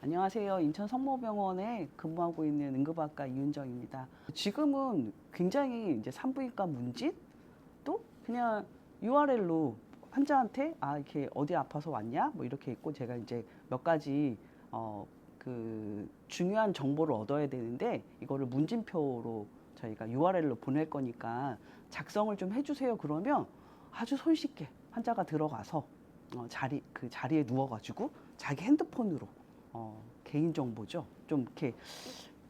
안녕하세요. 인천 성모병원에 근무하고 있는 응급학과 이윤정입니다. 지금은 굉장히 이제 산부인과 문진 또 그냥 URL로 환자한테 이렇게 어디 아파서 왔냐 뭐 이렇게 있고 제가 이제 몇 가지 그 중요한 정보를 얻어야 되는데 이거를 문진표로 저희가 URL로 보낼 거니까 작성을 좀 해주세요. 그러면 아주 손쉽게 환자가 들어가서 그 자리에 누워가지고 자기 핸드폰으로 개인 정보죠. 좀 이렇게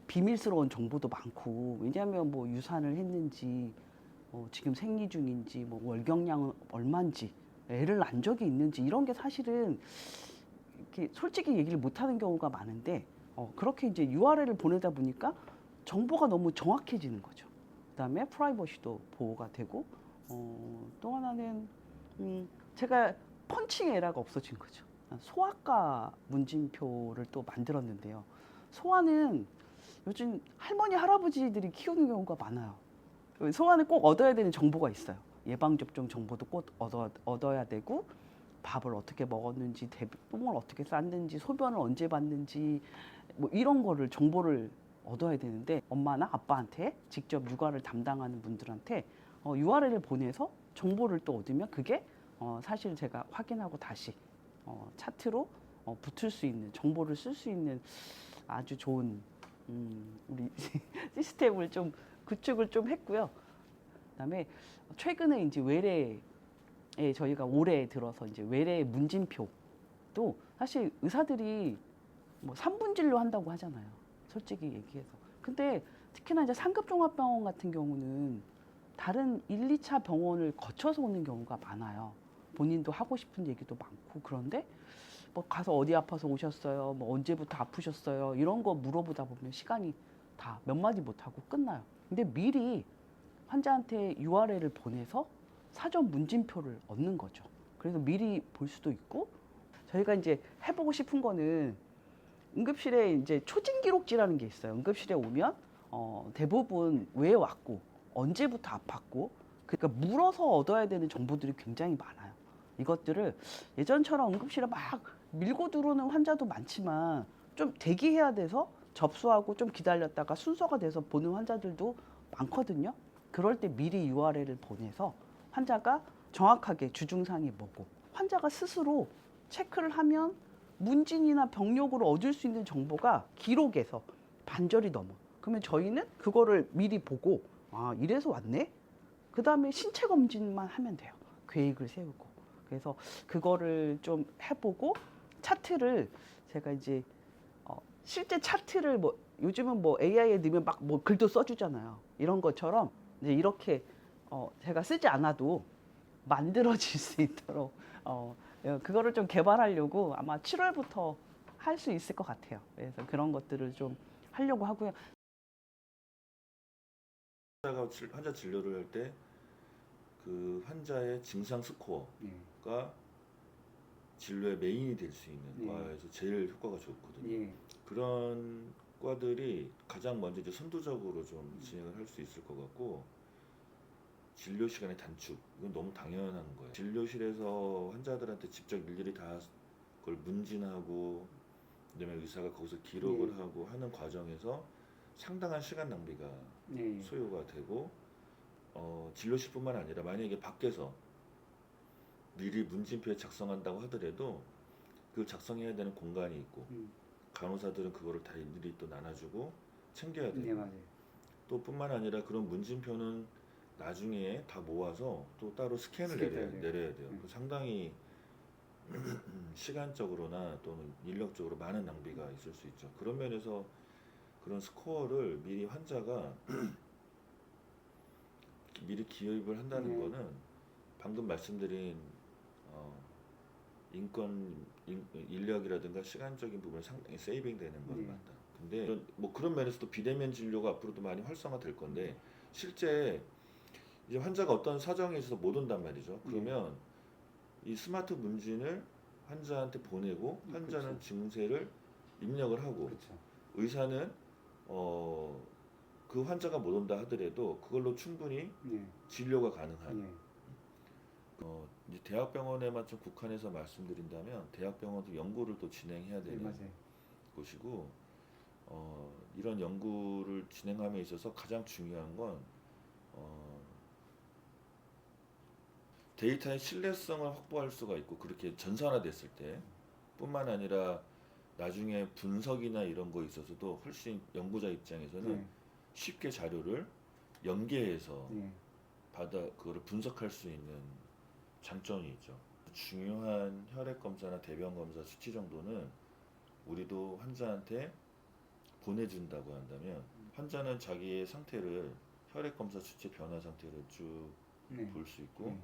비밀스러운 정보도 많고 왜냐하면 뭐 유산을 했는지 지금 생리 중인지 뭐 월경량은 얼마인지 애를 낳은 적이 있는지 이런 게 사실은 이렇게 솔직히 얘기를 못하는 경우가 많은데 그렇게 이제 URL을 보내다 보니까 정보가 너무 정확해지는 거죠. 그다음에 프라이버시도 보호가 되고 또 하나는 제가 펀칭 에러가 없어진 거죠. 소아과 문진표를 또 만들었는데요. 소아는 요즘 할머니 할아버지들이 키우는 경우가 많아요. 소아는 꼭 얻어야 되는 정보가 있어요. 예방접종 정보도 꼭 얻어야 되고 밥을 어떻게 먹었는지 똥을 어떻게 쌌는지 소변을 언제 봤는지 뭐 이런 거를 정보를 얻어야 되는데 엄마나 아빠한테 직접 육아를 담당하는 분들한테 URL을 보내서 정보를 또 얻으면 그게 사실 제가 확인하고 다시 차트로 붙을 수 있는 정보를 쓸 수 있는 아주 좋은 우리 시스템을 좀 구축을 좀 했고요. 그다음에 최근에 이제 외래에 저희가 올해 들어서 이제 외래 문진표도 사실 의사들이 뭐 3분 진료 한다고 하잖아요. 솔직히 얘기해서. 근데 특히나 이제 상급종합병원 같은 경우는 다른 1, 2차 병원을 거쳐서 오는 경우가 많아요. 본인도 하고 싶은 얘기도 많고 그런데 뭐 가서 어디 아파서 오셨어요? 뭐 언제부터 아프셨어요? 이런 거 물어보다 보면 시간이 다 몇 마디 못 하고 끝나요. 근데 미리 환자한테 URL을 보내서 사전 문진표를 얻는 거죠. 그래서 미리 볼 수도 있고 저희가 이제 해보고 싶은 거는 응급실에 이제 초진 기록지라는 게 있어요. 응급실에 오면 대부분 왜 왔고 언제부터 아팠고 그러니까 물어서 얻어야 되는 정보들이 굉장히 많아요. 이것들을 예전처럼 응급실에 막 밀고 들어오는 환자도 많지만 좀 대기해야 돼서 접수하고 좀 기다렸다가 순서가 돼서 보는 환자들도 많거든요. 그럴 때 미리 URL을 보내서 환자가 정확하게 주증상이 뭐고 환자가 스스로 체크를 하면 문진이나 병력으로 얻을 수 있는 정보가 기록에서 반절이 넘어. 그러면 저희는 그거를 미리 보고 이래서 왔네? 그 다음에 신체 검진만 하면 돼요. 계획을 세우고. 그래서 그거를 좀 해보고 차트를 제가 이제 실제 차트를 뭐 요즘은 뭐 AI에 넣으면 막 뭐 글도 써주잖아요. 이런 것처럼 이제 이렇게 제가 쓰지 않아도 만들어질 수 있도록 그거를 좀 개발하려고 아마 7월부터 할 수 있을 것 같아요. 그래서 그런 것들을 좀 하려고 하고요. 환자 진료를 할 때 그 환자의 증상 스코어가 진료의 메인이 될 수 있는 과에서 제일 효과가 좋거든요. 그런 과들이 가장 먼저 이제 선두적으로 좀 진행을 할 수 있을 것 같고, 진료 시간의 단축, 이건 너무 당연한 거예요. 진료실에서 환자들한테 직접 일일이 다 그걸 문진하고 그다음에 의사가 거기서 기록을 하고 하는 과정에서 상당한 시간 낭비가 소요가 되고, 진료실뿐만 아니라 만약에 밖에서 미리 문진표에 작성한다고 하더라도 그 작성해야 되는 공간이 있고 간호사들은 그거를 다 일일이 또 나눠주고 챙겨야 되고, 또 뿐만 아니라 그런 문진표는 나중에 다 모아서 또 따로 스캔을 내려야 돼요. 상당히 시간적으로나 또는 인력적으로 많은 낭비가 있을 수 있죠. 그런 면에서 그런 스코어를 미리 환자가 미리 기입을 한다는 거는 방금 말씀드린 인력이라든가 시간적인 부분을 상당히 세이빙 되는 건 맞다. 근데 뭐 그런 면에서도 비대면 진료가 앞으로도 많이 활성화될 건데, 실제 이제 환자가 어떤 사정에 있어서 못 온단 말이죠. 그러면 이 스마트 문진을 환자한테 보내고 환자는 증세를 입력을 하고 의사는 그 환자가 못 온다 하더라도 그걸로 충분히 진료가 가능한 이제 대학병원에만 좀 국한해서 말씀드린다면 대학병원도 연구를 또 진행해야 되는 것이고 이런 연구를 진행함에 있어서 가장 중요한 건 데이터의 신뢰성을 확보할 수가 있고 그렇게 전산화됐을 때 뿐만 아니라 나중에 분석이나 이런 거 있어서도 훨씬 연구자 입장에서는 쉽게 자료를 연계해서 그거를 분석할 수 있는 장점이 있죠. 중요한 혈액 검사나 대변 검사 수치 정도는 우리도 환자한테 보내준다고 한다면 환자는 자기의 상태를 혈액 검사 수치 변화 상태를 쭉 볼 수 있고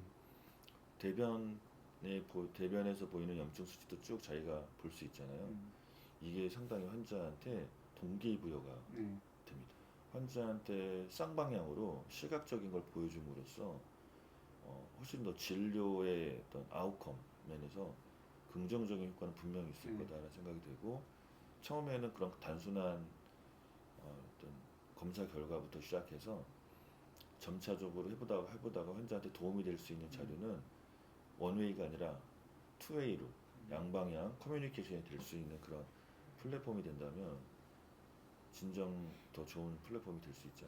대변에서 보이는 염증 수치도 쭉 자기가 볼 수 있잖아요. 이게 상당히 환자한테 동기부여가 됩니다. 환자한테 쌍방향으로 시각적인 걸 보여줌으로써 훨씬 더 진료의 어떤 아웃컴 면에서 긍정적인 효과는 분명히 있을 거다라는 생각이 들고 처음에는 그런 단순한 어떤 검사 결과부터 시작해서 점차적으로 해보다가 환자한테 도움이 될 수 있는 자료는 원웨이가 아니라 투웨이로 양방향 커뮤니케이션이 될 수 있는 그런 플랫폼이 된다면 진정 더 좋은 플랫폼이 될 수 있지